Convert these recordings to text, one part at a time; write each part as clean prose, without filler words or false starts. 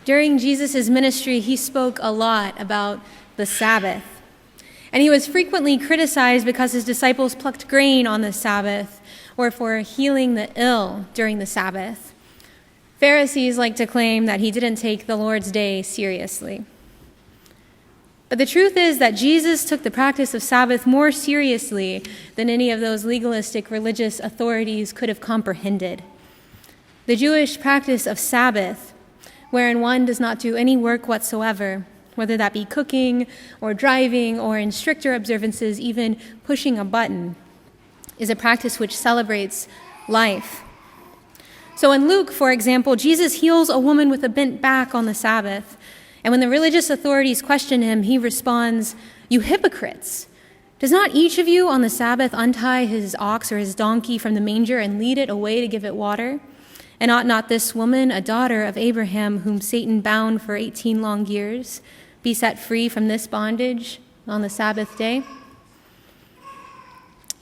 During Jesus' ministry, he spoke a lot about the Sabbath. And he was frequently criticized because his disciples plucked grain on the Sabbath or for healing the ill during the Sabbath. Pharisees like to claim that he didn't take the Lord's Day seriously. But the truth is that Jesus took the practice of Sabbath more seriously than any of those legalistic religious authorities could have comprehended. The Jewish practice of Sabbath, wherein one does not do any work whatsoever, whether that be cooking or driving or in stricter observances, even pushing a button, is a practice which celebrates life. So in Luke, for example, Jesus heals a woman with a bent back on the Sabbath. And when the religious authorities question him, he responds, "You hypocrites! Does not each of you on the Sabbath untie his ox or his donkey from the manger and lead it away to give it water? And ought not this woman, a daughter of Abraham, whom Satan bound for 18 long years, be set free from this bondage on the Sabbath day?"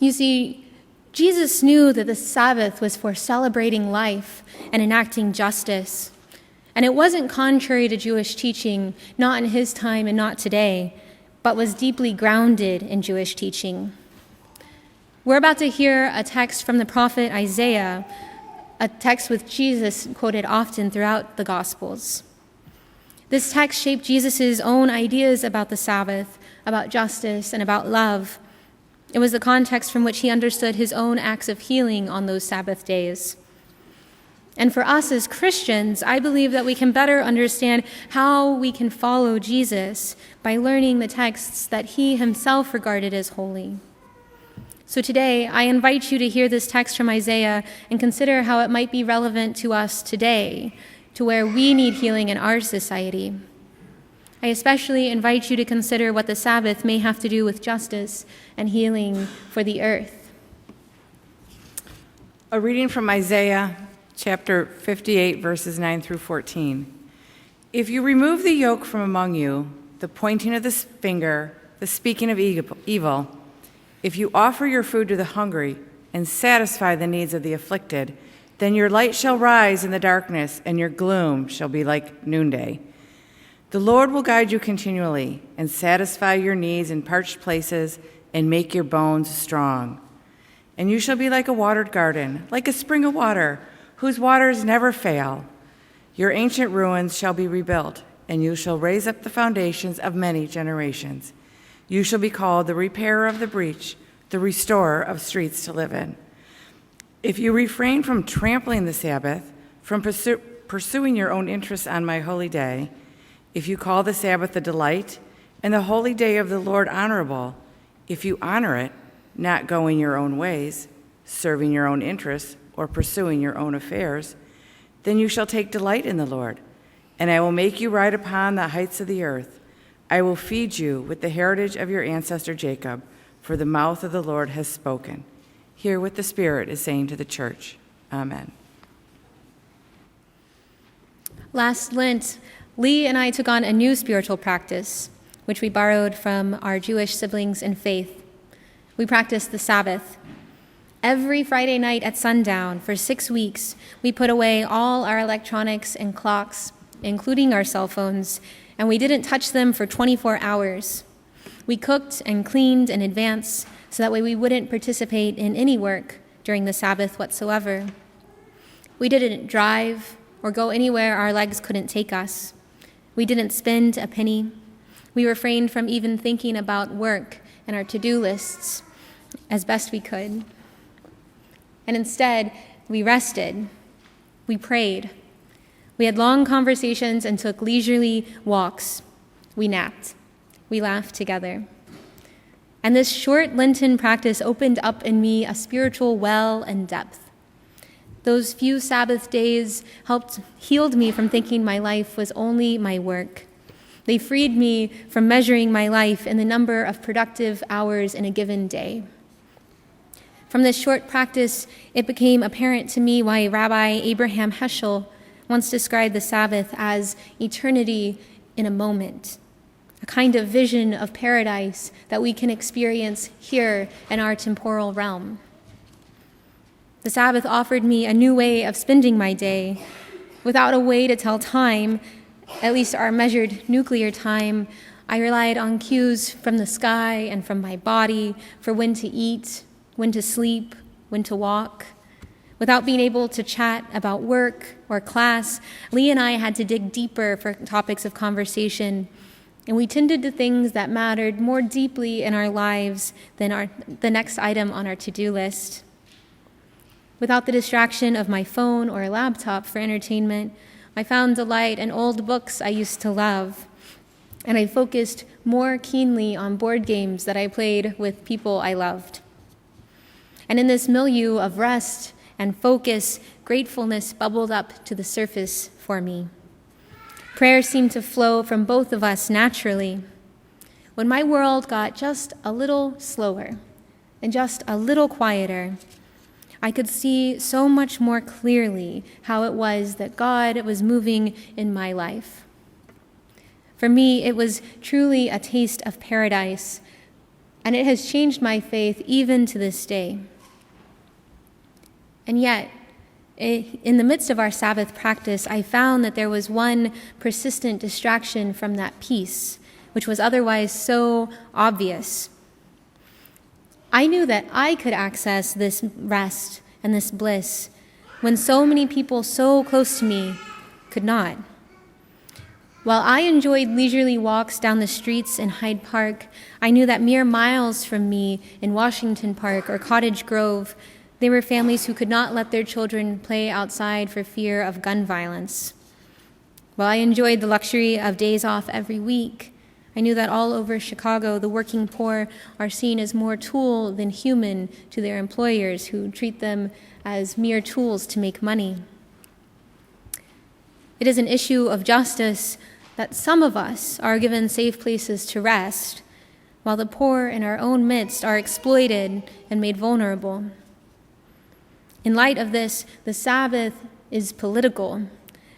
You see, Jesus knew that the Sabbath was for celebrating life and enacting justice. And it wasn't contrary to Jewish teaching, not in his time and not today, but was deeply grounded in Jewish teaching. We're about to hear a text from the prophet Isaiah, a text with Jesus quoted often throughout the Gospels. This text shaped Jesus' own ideas about the Sabbath, about justice, and about love. It was the context from which he understood his own acts of healing on those Sabbath days. And for us as Christians, I believe that we can better understand how we can follow Jesus by learning the texts that he himself regarded as holy. So today, I invite you to hear this text from Isaiah and consider how it might be relevant to us today, to where we need healing in our society. I especially invite you to consider what the Sabbath may have to do with justice and healing for the earth. A reading from Isaiah chapter 58, verses 9 through 14. If you remove the yoke from among you, the pointing of the finger, the speaking of evil, if you offer your food to the hungry and satisfy the needs of the afflicted, then your light shall rise in the darkness, and your gloom shall be like noonday. The Lord will guide you continually and satisfy your needs in parched places and make your bones strong. And you shall be like a watered garden, like a spring of water, whose waters never fail. Your ancient ruins shall be rebuilt, and you shall raise up the foundations of many generations. You shall be called the repairer of the breach, the restorer of streets to live in. If you refrain from trampling the Sabbath, from pursuing your own interests on my holy day, if you call the Sabbath a delight and the holy day of the Lord honorable, if you honor it, not going your own ways, serving your own interests, or pursuing your own affairs, then you shall take delight in the Lord, and I will make you ride upon the heights of the earth. I will feed you with the heritage of your ancestor Jacob, for the mouth of the Lord has spoken. Hear what the Spirit is saying to the church. Amen. Last Lent, Lee and I took on a new spiritual practice, which we borrowed from our Jewish siblings in faith. We practiced the Sabbath. Every Friday night at sundown for 6 weeks, we put away all our electronics and clocks, including our cell phones, and we didn't touch them for 24 hours. We cooked and cleaned in advance so that way we wouldn't participate in any work during the Sabbath whatsoever. We didn't drive or go anywhere our legs couldn't take us. We didn't spend a penny. We refrained from even thinking about work and our to-do lists as best we could. And instead, we rested. We prayed. We had long conversations and took leisurely walks. We napped. We laughed together. And this short Lenten practice opened up in me a spiritual well and depth. Those few Sabbath days healed me from thinking my life was only my work. They freed me from measuring my life in the number of productive hours in a given day. From this short practice, it became apparent to me why Rabbi Abraham Heschel once described the Sabbath as eternity in a moment, a kind of vision of paradise that we can experience here in our temporal realm. The Sabbath offered me a new way of spending my day, without a way to tell time at least our measured nuclear time, I relied on cues from the sky and from my body for when to eat, when to sleep, when to walk. Without being able to chat about work or class, Lee and I had to dig deeper for topics of conversation, and we tended to things that mattered more deeply in our lives than the next item on our to-do list. Without the distraction of my phone or laptop for entertainment, I found delight in old books I used to love, and I focused more keenly on board games that I played with people I loved. And in this milieu of rest and focus, gratefulness bubbled up to the surface for me. Prayer seemed to flow from both of us naturally. When my world got just a little slower and just a little quieter, I could see so much more clearly how it was that God was moving in my life. For me, it was truly a taste of paradise, and it has changed my faith even to this day. And yet, in the midst of our Sabbath practice, I found that there was one persistent distraction from that peace, which was otherwise so obvious. I knew that I could access this rest and this bliss when so many people so close to me could not. While I enjoyed leisurely walks down the streets in Hyde Park, I knew that mere miles from me in Washington Park or Cottage Grove, there were families who could not let their children play outside for fear of gun violence. While I enjoyed the luxury of days off every week, I knew that all over Chicago, the working poor are seen as more tool than human to their employers, who treat them as mere tools to make money. It is an issue of justice that some of us are given safe places to rest, while the poor in our own midst are exploited and made vulnerable. In light of this, the Sabbath is political,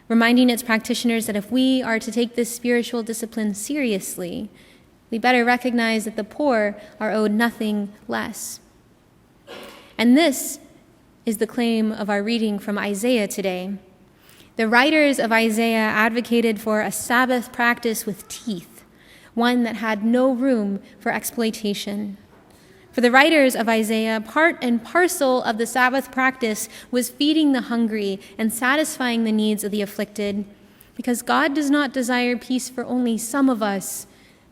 reminding its practitioners that if we are to take this spiritual discipline seriously, we better recognize that the poor are owed nothing less. And this is the claim of our reading from Isaiah today. The writers of Isaiah advocated for a Sabbath practice with teeth, one that had no room for exploitation. For the writers of Isaiah, part and parcel of the Sabbath practice was feeding the hungry and satisfying the needs of the afflicted, because God does not desire peace for only some of us,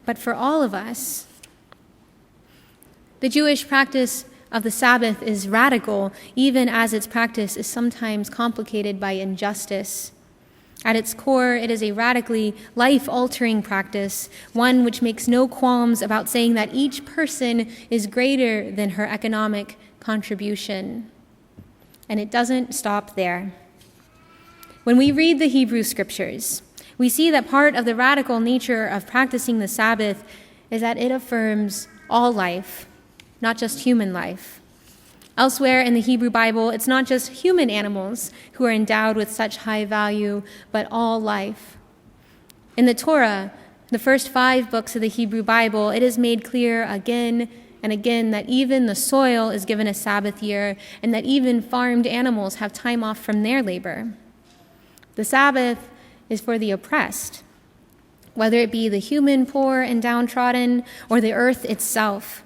but for all of us. The Jewish practice of the Sabbath is radical, even as its practice is sometimes complicated by injustice. At its core, it is a radically life-altering practice, one which makes no qualms about saying that each person is greater than her economic contribution. And it doesn't stop there. When we read the Hebrew Scriptures, we see that part of the radical nature of practicing the Sabbath is that it affirms all life, not just human life. Elsewhere in the Hebrew Bible, it's not just human animals who are endowed with such high value, but all life. In the Torah, the first 5 books of the Hebrew Bible, it is made clear again and again that even the soil is given a Sabbath year, and that even farmed animals have time off from their labor. The Sabbath is for the oppressed, whether it be the human poor and downtrodden or the earth itself.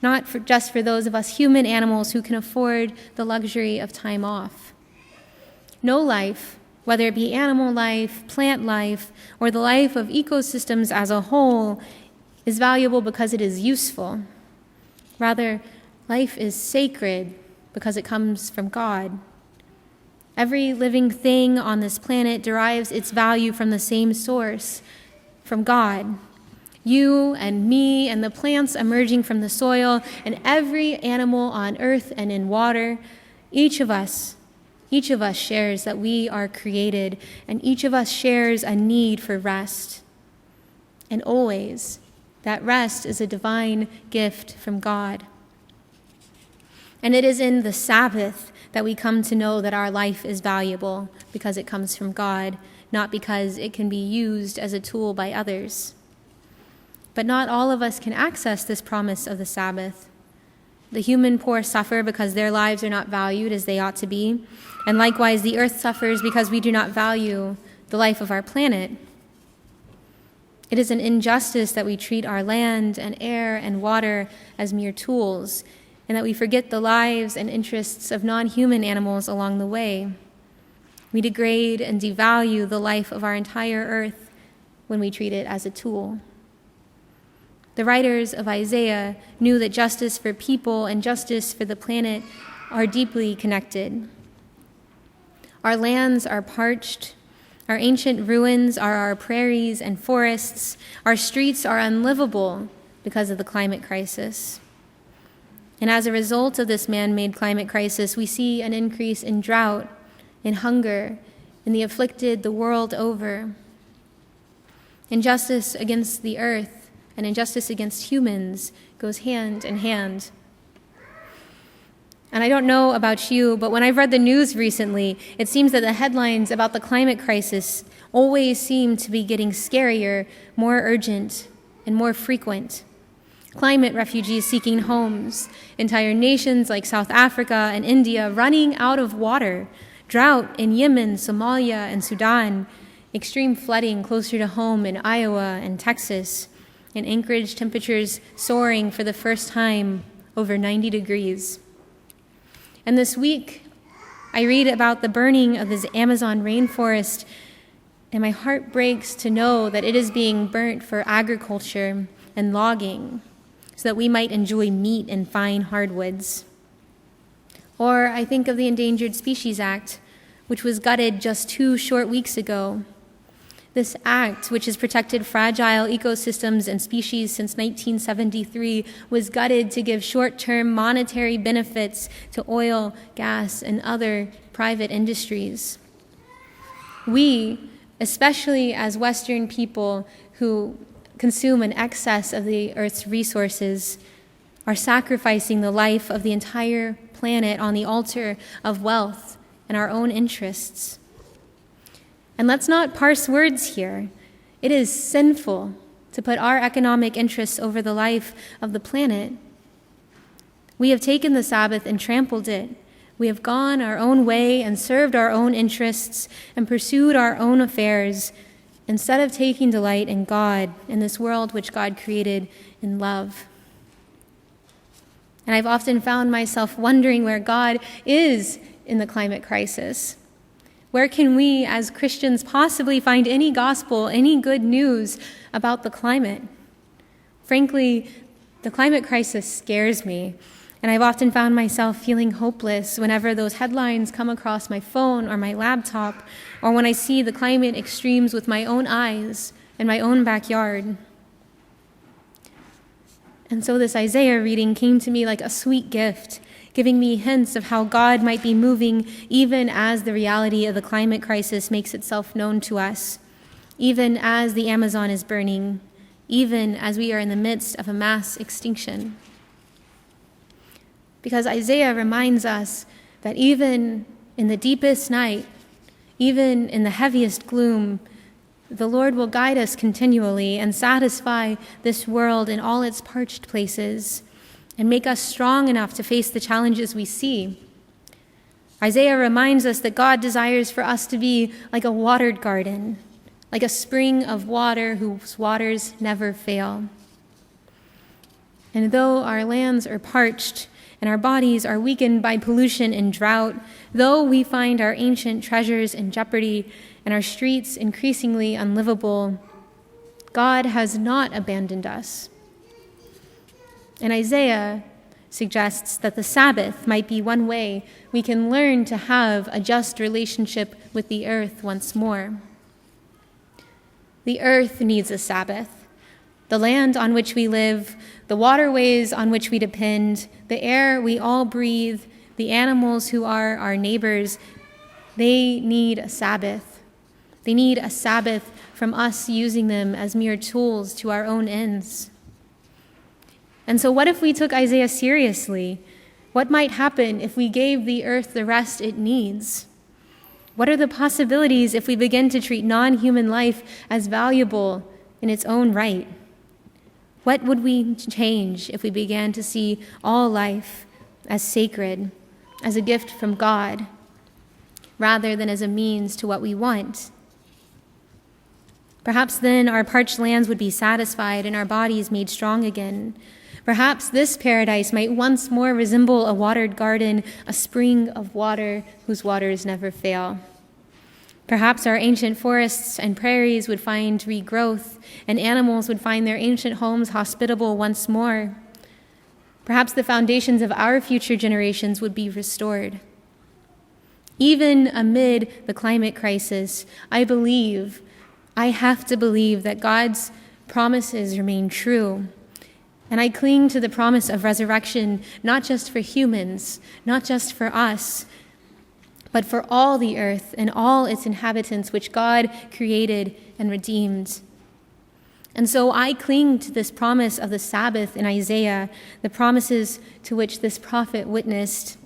Not just for those of us human animals who can afford the luxury of time off. No life, whether it be animal life, plant life, or the life of ecosystems as a whole, is valuable because it is useful. Rather, life is sacred because it comes from God. Every living thing on this planet derives its value from the same source, from God. You and me and the plants emerging from the soil and every animal on earth and in water, each of us shares that we are created, and each of us shares a need for rest. And always, that rest is a divine gift from God. And it is in the Sabbath that we come to know that our life is valuable because it comes from God, not because it can be used as a tool by others. But not all of us can access this promise of the Sabbath. The human poor suffer because their lives are not valued as they ought to be, and likewise the earth suffers because we do not value the life of our planet It is an injustice that we treat our land and air and water as mere tools, and that we forget the lives and interests of non-human animals along the way. We degrade and devalue the life of our entire earth when we treat it as a tool. The writers of Isaiah knew that justice for people and justice for the planet are deeply connected. Our lands are parched. Our ancient ruins are our prairies and forests. Our streets are unlivable because of the climate crisis. And as a result of this man-made climate crisis, we see an increase in drought, in hunger, in the afflicted the world over. Injustice against the earth and injustice against humans goes hand in hand. And I don't know about you, but when I've read the news recently, it seems that the headlines about the climate crisis always seem to be getting scarier, more urgent, and more frequent. Climate refugees seeking homes, entire nations like South Africa and India running out of water, drought in Yemen, Somalia, and Sudan, extreme flooding closer to home in Iowa and Texas, and Anchorage temperatures soaring for the first time over 90 degrees. And this week, I read about the burning of this Amazon rainforest, and my heart breaks to know that it is being burnt for agriculture and logging so that we might enjoy meat and fine hardwoods. Or I think of the Endangered Species Act, which was gutted just 2 short weeks ago. This act, which has protected fragile ecosystems and species since 1973, was gutted to give short-term monetary benefits to oil, gas, and other private industries. We, especially as Western people who consume an excess of the Earth's resources, are sacrificing the life of the entire planet on the altar of wealth and our own interests. And let's not parse words here. It is sinful to put our economic interests over the life of the planet. We have taken the Sabbath and trampled it. We have gone our own way and served our own interests and pursued our own affairs instead of taking delight in God, in this world which God created in love. And I've often found myself wondering where God is in the climate crisis. Where can we as Christians possibly find any gospel, any good news about the climate? Frankly, the climate crisis scares me, and I've often found myself feeling hopeless whenever those headlines come across my phone or my laptop, or when I see the climate extremes with my own eyes in my own backyard. And so this Isaiah reading came to me like a sweet gift, giving me hints of how God might be moving even as the reality of the climate crisis makes itself known to us, even as the Amazon is burning, even as we are in the midst of a mass extinction. Because Isaiah reminds us that even in the deepest night, even in the heaviest gloom, the Lord will guide us continually and satisfy this world in all its parched places, and make us strong enough to face the challenges we see. Isaiah reminds us that God desires for us to be like a watered garden, like a spring of water whose waters never fail. And though our lands are parched and our bodies are weakened by pollution and drought, though we find our ancient treasures in jeopardy and our streets increasingly unlivable, God has not abandoned us. And Isaiah suggests that the Sabbath might be one way we can learn to have a just relationship with the earth once more. The earth needs a Sabbath. The land on which we live, the waterways on which we depend, the air we all breathe, the animals who are our neighbors, they need a Sabbath. They need a Sabbath from us using them as mere tools to our own ends. And so what if we took Isaiah seriously? What might happen if we gave the earth the rest it needs? What are the possibilities if we begin to treat non-human life as valuable in its own right? What would we change if we began to see all life as sacred, as a gift from God, rather than as a means to what we want? Perhaps then our parched lands would be satisfied and our bodies made strong again. Perhaps this paradise might once more resemble a watered garden, a spring of water whose waters never fail. Perhaps our ancient forests and prairies would find regrowth, and animals would find their ancient homes hospitable once more. Perhaps the foundations of our future generations would be restored. Even amid the climate crisis, I have to believe that God's promises remain true. And I cling to the promise of resurrection, not just for humans, not just for us, but for all the earth and all its inhabitants, which God created and redeemed. And so I cling to this promise of the Sabbath in Isaiah, the promises to which this prophet witnessed.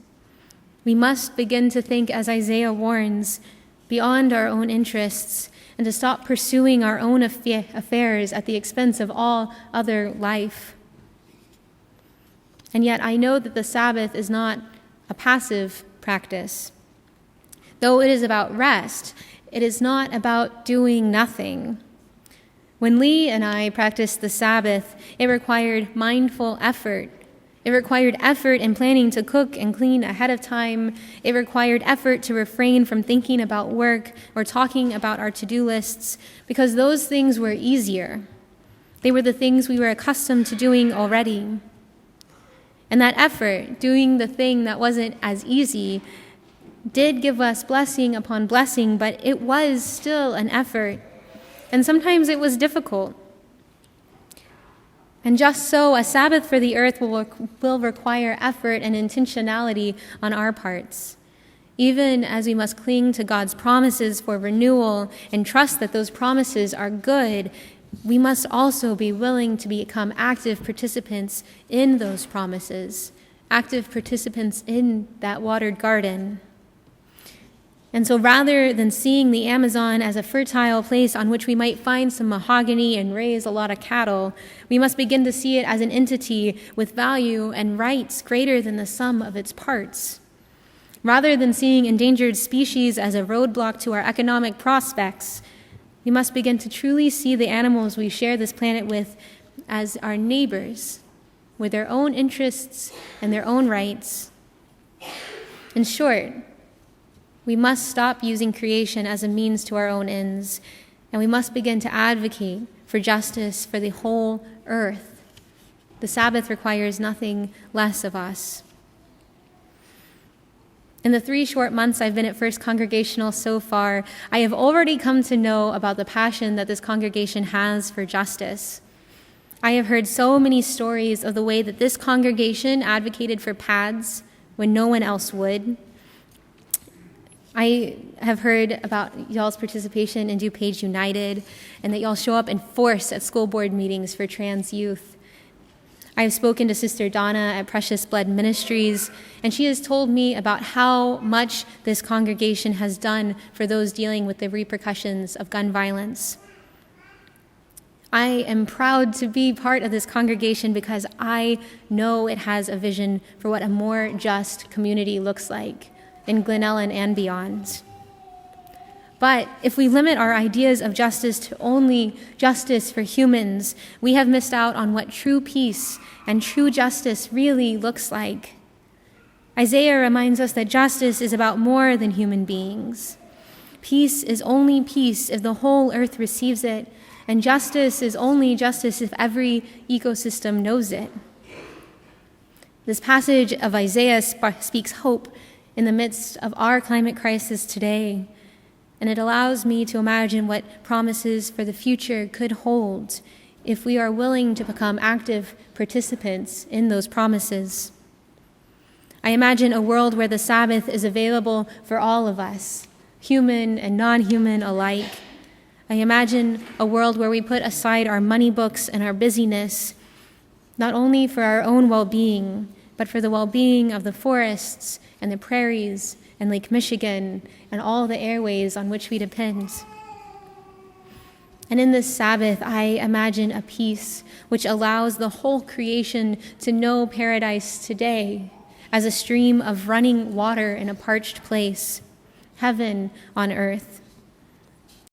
We must begin to think, as Isaiah warns, beyond our own interests, and to stop pursuing our own affairs at the expense of all other life. And yet I know that the Sabbath is not a passive practice. Though it is about rest, it is not about doing nothing. When Lee and I practiced the Sabbath, it required mindful effort. It required effort in planning to cook and clean ahead of time. It required effort to refrain from thinking about work or talking about our to-do lists, because those things were easier. They were the things we were accustomed to doing already. And that effort, doing the thing that wasn't as easy, did give us blessing upon blessing, but it was still an effort. And sometimes it was difficult. And just so, a Sabbath for the earth will require effort and intentionality on our parts. Even as we must cling to God's promises for renewal and trust that those promises are good, we must also be willing to become active participants in those promises, active participants in that watered garden. And so rather than seeing the Amazon as a fertile place on which we might find some mahogany and raise a lot of cattle, we must begin to see it as an entity with value and rights greater than the sum of its parts. Rather than seeing endangered species as a roadblock to our economic prospects, we must begin to truly see the animals we share this planet with as our neighbors, with their own interests and their own rights. In short, we must stop using creation as a means to our own ends, and we must begin to advocate for justice for the whole earth. The Sabbath requires nothing less of us. In the 3 short months I've been at First Congregational so far, I have already come to know about the passion that this congregation has for justice. I have heard so many stories of the way that this congregation advocated for pads when no one else would. I have heard about y'all's participation in DuPage United, and that y'all show up in force at school board meetings for trans youth. I have spoken to Sister Donna at Precious Blood Ministries, and she has told me about how much this congregation has done for those dealing with the repercussions of gun violence. I am proud to be part of this congregation because I know it has a vision for what a more just community looks like in Glen, Ellyn, and beyond. But if we limit our ideas of justice to only justice for humans, we have missed out on what true peace and true justice really looks like. Isaiah reminds us that justice is about more than human beings. Peace is only peace if the whole earth receives it, and justice is only justice if every ecosystem knows it. This passage of Isaiah speaks hope in the midst of our climate crisis today, and it allows me to imagine what promises for the future could hold if we are willing to become active participants in those promises. I imagine a world where the Sabbath is available for all of us, human and non-human alike. I imagine a world where we put aside our money books and our busyness, not only for our own well-being, but for the well-being of the forests and the prairies and Lake Michigan and all the airways on which we depend. And in this Sabbath, I imagine a peace which allows the whole creation to know paradise today as a stream of running water in a parched place, heaven on earth.